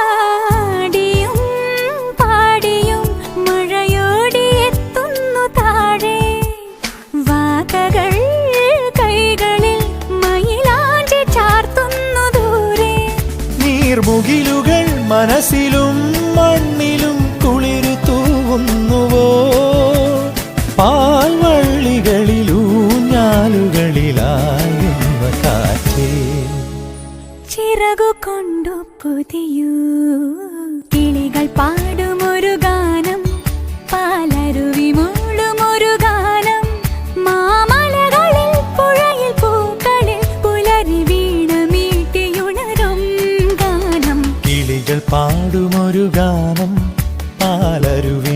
ആടിയും പാടിയും മഴയോടിയെത്തുന്നു താഴെ വാകകൾ കൈകളിൽ മയിലാഞ്ചി ചാർത്തുന്നു ദൂരെ നീർമുകിലുകൾ മനസ്സിലും മണ്ണിലും കുളിരു തൂവുന്നുവോ പാൽവള്ളികളിലൂഞ്ഞാലുകളിലായുന്ന കാറ്റേ ചിറകു കൊണ്ടു പുതിയൂ കിളികൾ പാടുമൊരു ഗാനം പാലരുവി മൂളുമൊരു ഗാനം മാമലകളിൽ പുഴയിൽ പൂക്കളിൽ പുലരി വീണ മീട്ടിയുണരും ഗാനം കിളികൾ പാടുമൊരു ഗാനം പാലരുവി